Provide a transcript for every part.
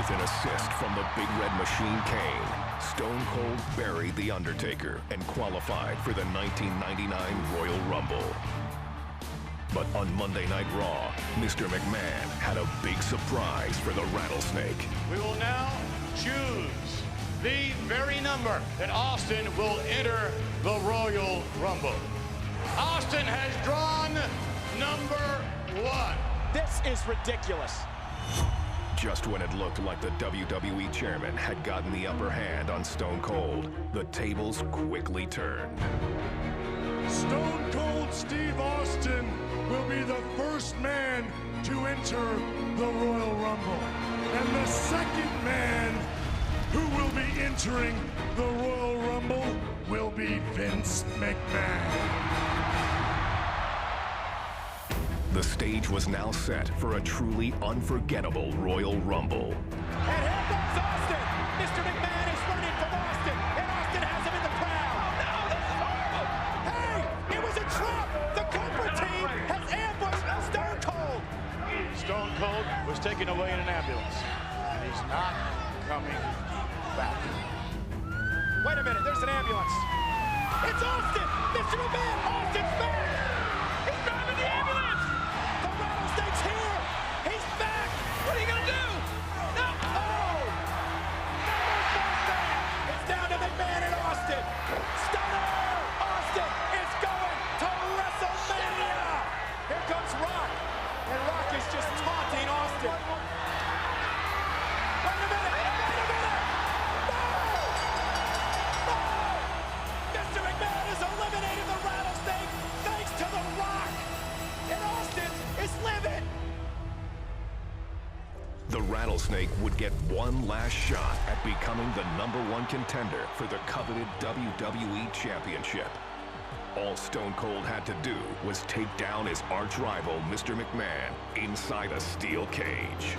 With an assist from the Big Red Machine Kane, Stone Cold buried The Undertaker and qualified for the 1999 Royal Rumble. But on Monday Night Raw, Mr. McMahon had a big surprise for the Rattlesnake. We will now choose the very number that Austin will enter the Royal Rumble. Austin has drawn number 1. This is ridiculous. Just when it looked like the WWE chairman had gotten the upper hand on Stone Cold, the tables quickly turned. Stone Cold Steve Austin will be the first man to enter the Royal Rumble. And the second man who will be entering the Royal Rumble will be Vince McMahon. The stage was now set for a truly unforgettable Royal Rumble. And here comes Austin. Mr. McMahon is running from Austin, and Austin has him in the crowd. No, this is horrible. Hey, it was a trap. The Cobra team has ambushed Stone Cold. Stone Cold was taken away in an ambulance. And he's not coming back. Wait a minute, there's an ambulance. It's Austin. Mr. McMahon, Austin's back. He's driving the ambulance. The Rattlesnake's here. He's back. What are you going to do? No. Oh. It's down to McMahon and Austin. Stunner. Austin is going to WrestleMania. Here comes Rock. And Rock is just taunting Austin. Wait a minute. Wait a minute. No. No. Mr. McMahon is eliminating the Rattlesnake thanks to The Rock. And Austin is living. The Rattlesnake would get one last shot at becoming the #1 contender for the coveted WWE Championship. All Stone Cold had to do was take down his arch-rival, Mr. McMahon, inside a steel cage.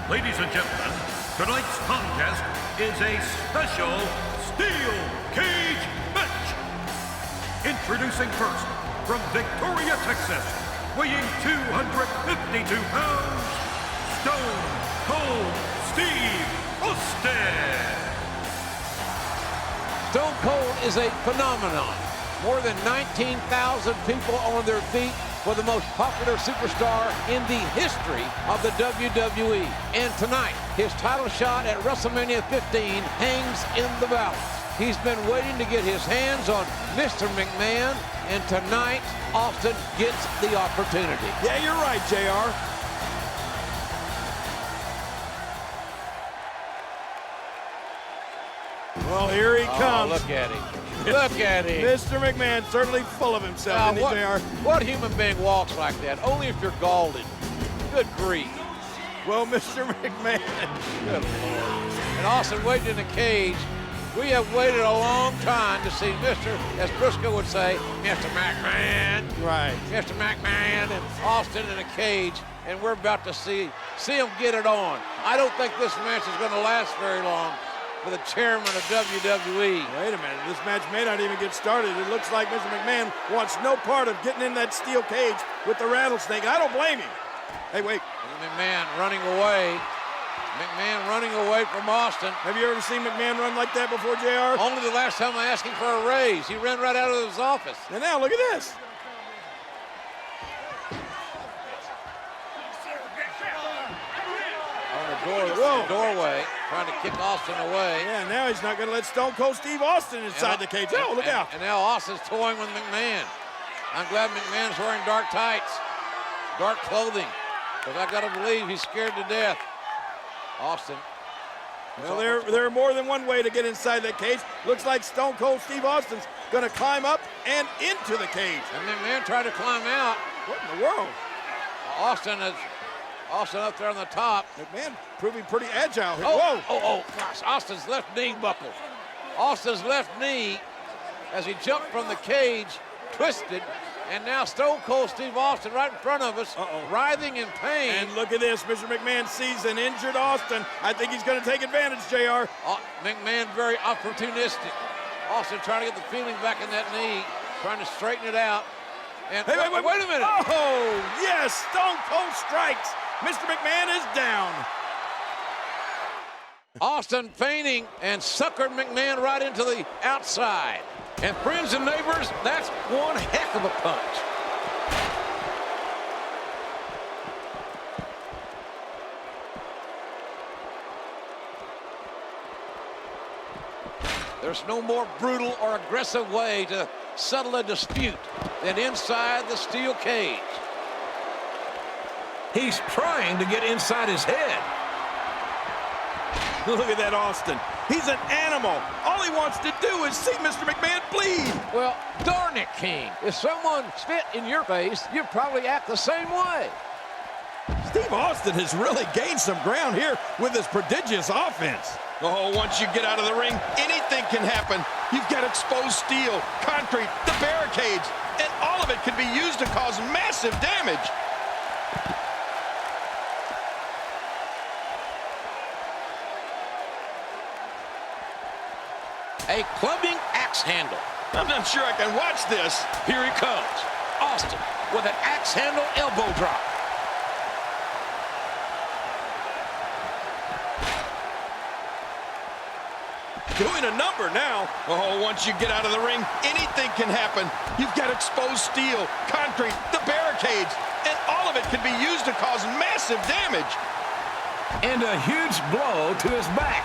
Ladies and gentlemen, tonight's contest is a special steel cage match. Introducing first, from Victoria, Texas, weighing 252 pounds, Stone Cold Steve Austin. Stone Cold is a phenomenon. More than 19,000 people on their feet for the most popular superstar in the history of the WWE. And tonight, his title shot at WrestleMania 15 hangs in the balance. He's been waiting to get his hands on Mr. McMahon, and tonight, Austin gets the opportunity. Yeah, you're right, JR. Well, here he comes. Look at him. Look at him. Mr. McMahon, certainly full of himself, isn't he, JR? What human being walks like that? Only if you're Galded. Good grief. Well, Mr. McMahon. Good Lord. And Austin waiting in the cage. We have waited a long time to see Mr., as Briscoe would say, Mr. McMahon. Right. Mr. McMahon and Austin in a cage, and we're about to see him get it on. I don't think this match is going to last very long for the chairman of WWE. Wait a minute, this match may not even get started. It looks like Mr. McMahon wants no part of getting in that steel cage with the Rattlesnake. I don't blame him. Hey, wait. McMahon running away. McMahon running away from Austin. Have you ever seen McMahon run like that before, JR? Only the last time I asked him for a raise. He ran right out of his office. And now, look at this. Doorway, trying to kick Austin away. Yeah, now he's not going to let Stone Cold Steve Austin inside the cage. Oh, look out. And now Austin's toying with McMahon. I'm glad McMahon's wearing dark tights, dark clothing, because I got to believe he's scared to death. Austin. Well, there are more than one way to get inside that cage. Looks like Stone Cold Steve Austin's going to climb up and into the cage. And McMahon tried to climb out. What in the world? Austin up there on the top. McMahon proving pretty agile here. Oh, gosh, Austin's left knee buckled. Austin's left knee, as he jumped from the cage, twisted, and now Stone Cold Steve Austin right in front of us, writhing in pain. And look at this, Mr. McMahon sees an injured Austin. I think he's going to take advantage, JR. McMahon very opportunistic. Austin trying to get the feeling back in that knee, trying to straighten it out. And hey, wait a minute. Oh, yes, Stone Cold strikes. Mr. McMahon is down. Austin feigning and suckered McMahon right into the outside. And friends and neighbors, that's one heck of a punch. There's no more brutal or aggressive way to settle a dispute than inside the steel cage. He's trying to get inside his head. Look at that Austin. He's an animal. All he wants to do is see Mr. McMahon bleed. Well, darn it, King. If someone spit in your face, you'd probably act the same way. Steve Austin has really gained some ground here with his prodigious offense. Oh, once you get out of the ring, anything can happen. You've got exposed steel, concrete, the barricades, and all of it can be used to cause massive damage. A clubbing axe handle. I'm not sure I can watch this. Here he comes. Austin with an axe handle elbow drop. Doing a number now. Oh, once you get out of the ring, anything can happen. You've got exposed steel, concrete, the barricades, and all of it can be used to cause massive damage. And a huge blow to his back.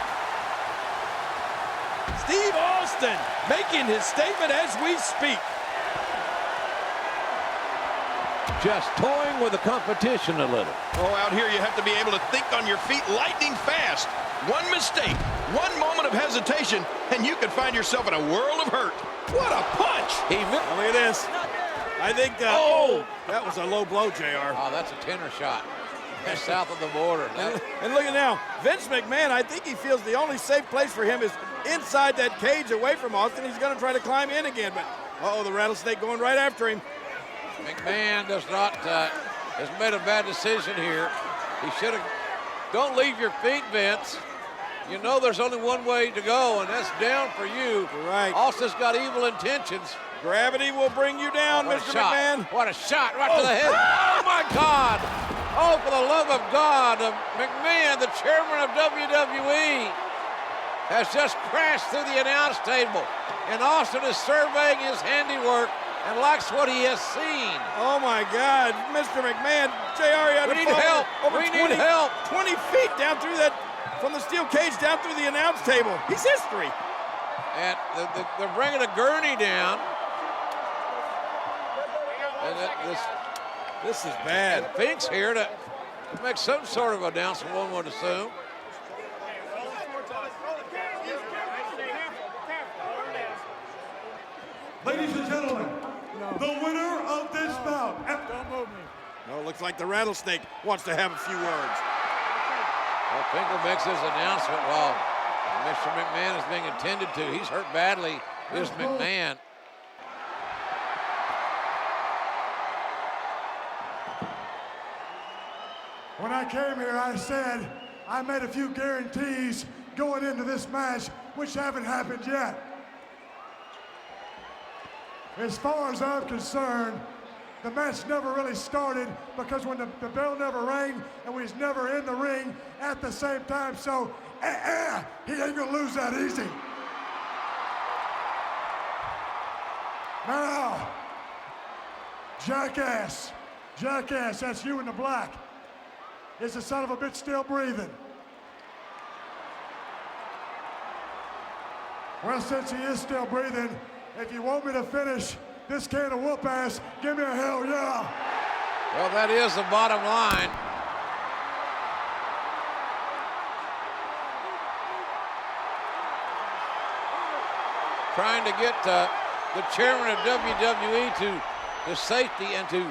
Steve Austin making his statement as we speak. Just toying with the competition a little. Oh, out here you have to be able to think on your feet lightning fast. One mistake, one moment of hesitation, and you could find yourself in a world of hurt. What a punch! Look at this. I think, that was a low blow, JR. Oh, that's a tenor shot. That's south of the border. And look at now, Vince McMahon, I think he feels the only safe place for him is inside that cage away from Austin. He's going to try to climb in again, but, the Rattlesnake going right after him. McMahon does not, has made a bad decision here. He should have, don't leave your feet, Vince. You know there's only one way to go, and that's down for you. Right. Austin's got evil intentions. Gravity will bring you down, Mr. McMahon. What a shot right to the head. Oh, my God. Oh, for the love of God, McMahon, the chairman of WWE, has just crashed through the announce table, and Austin is surveying his handiwork and likes what he has seen. Oh, my God. Mr. McMahon, JR, you had to need help. Over We need help. 20 feet down through that, from the steel cage down through the announce table. He's history. And they're bringing a gurney down. And this is bad. Fink's here to make some sort of announcement, one would assume. Ladies and gentlemen, the winner of this bout. Don't move me. No, it looks like the Rattlesnake wants to have a few words. Well, Finkel makes his announcement while Mr. McMahon is being attended to. He's hurt badly, is McMahon. When I came here, I said I made a few guarantees going into this match, which haven't happened yet. As far as I'm concerned, the match never really started because when the bell never rang and we was never in the ring at the same time, so he ain't gonna lose that easy. Now, jackass, that's you in the black. Is the son of a bitch still breathing? Well, since he is still breathing, if you want me to finish this can of whoop ass, give me a hell yeah. Well, that is the bottom line. Trying to get the chairman of WWE to safety and to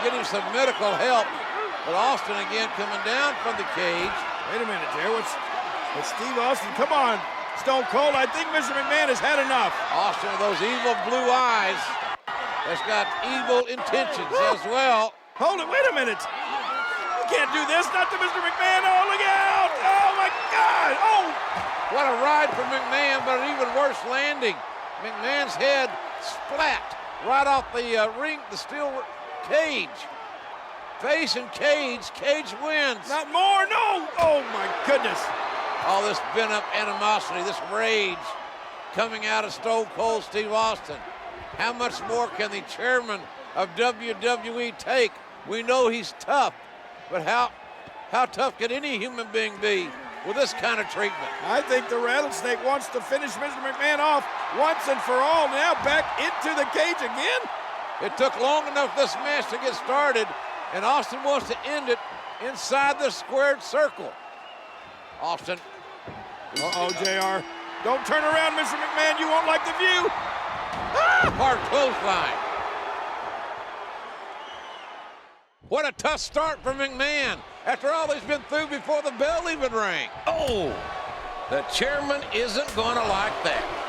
get him some medical help. But Austin again coming down from the cage. Wait a minute, Jay. What's Steve Austin? Come on. Stone Cold, I think Mr. McMahon has had enough. Austin with those evil blue eyes has got evil intentions as well. Hold it, wait a minute. You can't do this, not to Mr. McMahon. Oh, look out. Oh, my God. Oh. What a ride for McMahon, but an even worse landing. McMahon's head splat right off the ring, the steel cage. Face and cage. Cage wins. Not more, no. Oh, my goodness. All this pent-up animosity, this rage coming out of Stone Cold Steve Austin. How much more can the chairman of WWE take? We know he's tough, but how tough can any human being be with this kind of treatment? I think the Rattlesnake wants to finish Mr. McMahon off once and for all. Now back into the cage again. It took long enough this match to get started, and Austin wants to end it inside the squared circle. Austin. Uh-oh, JR. Don't turn around, Mr. McMahon. You won't like the view. Hard clothesline. What a tough start for McMahon after all he's been through before the bell even rang. Oh, the chairman isn't going to like that.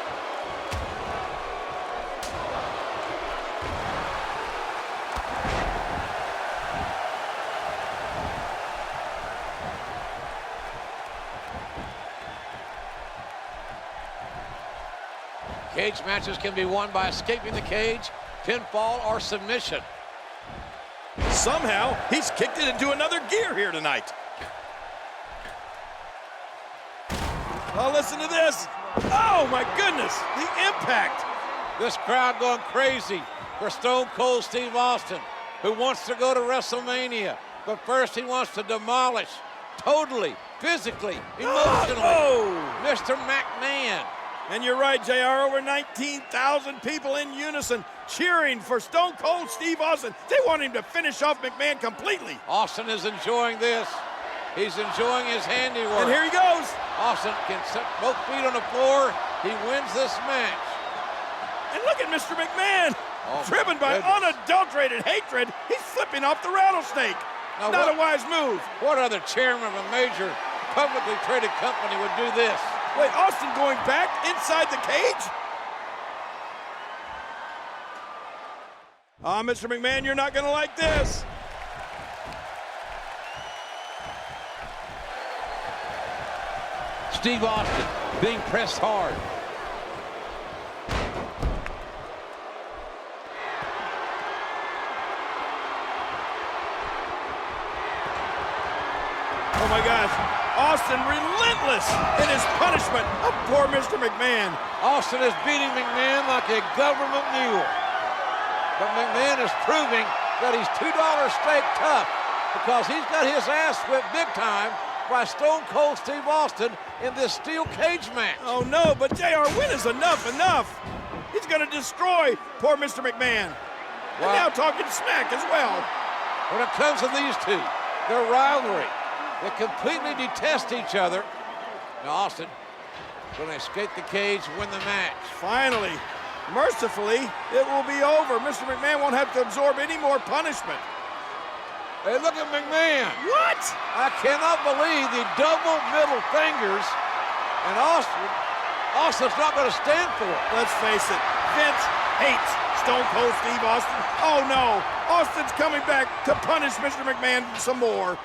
Cage matches can be won by escaping the cage, pinfall, or submission. Somehow, he's kicked it into another gear here tonight. Oh, listen to this. Oh, my goodness, the impact. This crowd going crazy for Stone Cold Steve Austin, who wants to go to WrestleMania. But first, he wants to demolish, totally, physically, emotionally, Mr. McMahon. And you're right, JR, over 19,000 people in unison cheering for Stone Cold Steve Austin. They want him to finish off McMahon completely. Austin is enjoying this. He's enjoying his handiwork. And here he goes. Austin can set both feet on the floor. He wins this match. And look at Mr. McMahon. Driven by unadulterated hatred, he's flipping off the Rattlesnake. Now Not a wise move. What other chairman of a major publicly traded company would do this? Wait, Austin going back inside the cage? Mr. McMahon, you're not gonna like this. Steve Austin being pressed hard. Oh my gosh, Austin relentless in his punishment of poor Mr. McMahon. Austin is beating McMahon like a government mule. But McMahon is proving that he's $2 steak tough because he's got his ass whipped big time by Stone Cold Steve Austin in this steel cage match. Oh no, but JR, when is enough? He's gonna destroy poor Mr. McMahon. And now talking smack as well. When it comes to these two, their rivalry, they completely detest each other. Now Austin going to escape the cage, win the match. Finally, mercifully, it will be over. Mr. McMahon won't have to absorb any more punishment. Hey, look at McMahon. What? I cannot believe the double middle fingers, and Austin's not going to stand for it. Let's face it, Vince hates Stone Cold Steve Austin. Oh no, Austin's coming back to punish Mr. McMahon some more.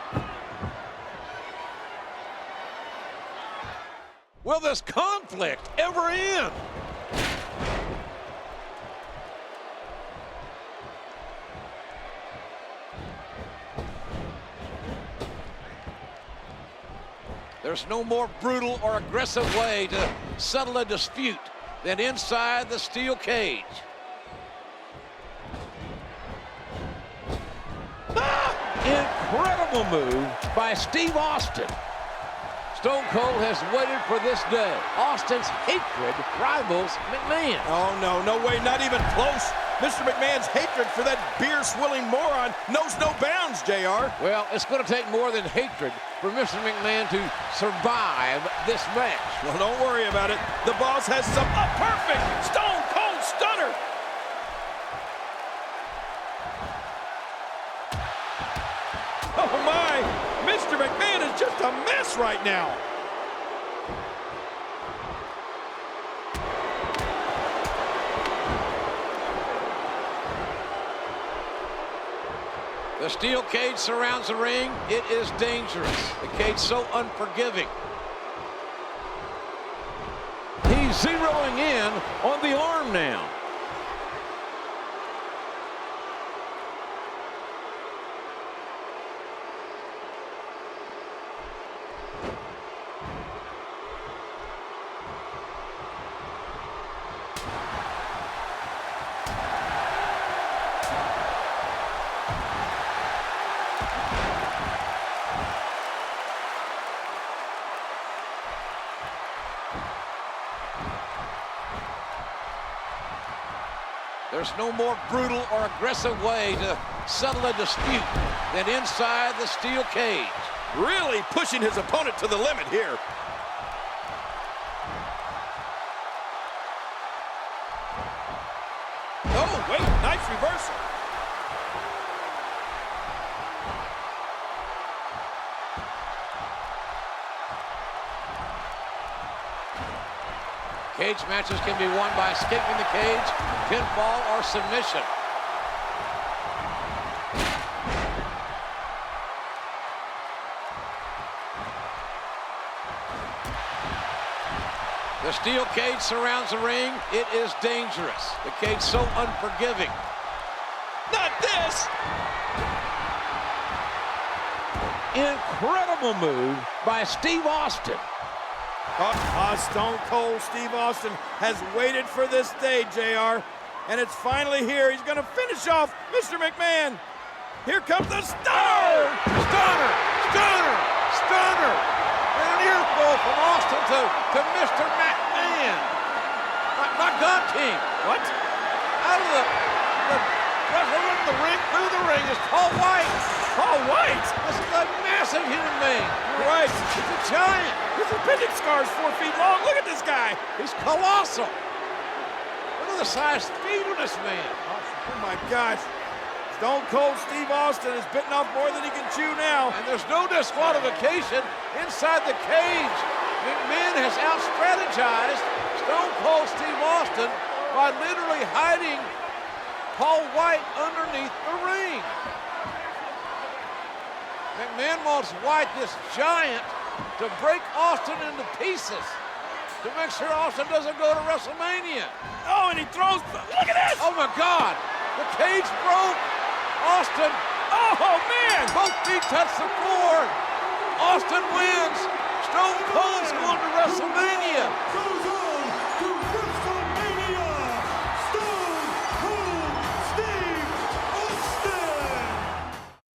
Will this conflict ever end? There's no more brutal or aggressive way to settle a dispute than inside the steel cage. Incredible move by Steve Austin. Stone Cold has waited for this day. Austin's hatred rivals McMahon. Oh, no way, not even close. Mr. McMahon's hatred for that beer-swilling moron knows no bounds, JR. Well, it's going to take more than hatred for Mr. McMahon to survive this match. Well, don't worry about it. The boss has some perfect Stone Cold Stunner. Oh, my. Mr. McMahon is just a mess right now. The steel cage surrounds the ring. It is dangerous. The cage so unforgiving. He's zeroing in on the arm now. There's no more brutal or aggressive way to settle a dispute than inside the steel cage. Really pushing his opponent to the limit here. Oh, wait, nice reversal. Cage matches can be won by escaping the cage, pinfall, or submission. The steel cage surrounds the ring. It is dangerous. The cage so unforgiving. Not this! Incredible move by Steve Austin. Stone Cold Steve Austin has waited for this day, JR. And it's finally here. He's going to finish off Mr. McMahon. Here comes the stunner! Stunner! Stunner! Stunner! And an earful from Austin to Mr. McMahon. My gun team. What? Out of the wrestler in the ring, through the ring is Paul White. Paul White! This is a massive human being. You're right. He's a giant. His appendix scar is 4 feet long. Look at this guy. He's colossal. Look at the size speed of this man. Oh my gosh. Stone Cold Steve Austin is bitten off more than he can chew now. And there's no disqualification inside the cage. McMahon has out-strategized Stone Cold Steve Austin by literally hiding Paul White underneath the ring. McMahon wants White, this giant, to break Austin into pieces to make sure Austin doesn't go to WrestleMania. Oh, and he throws. Look at this! Oh my God! The cage broke. Austin. Oh man! Both feet touch the floor. Austin wins. Stone Cold's going to WrestleMania.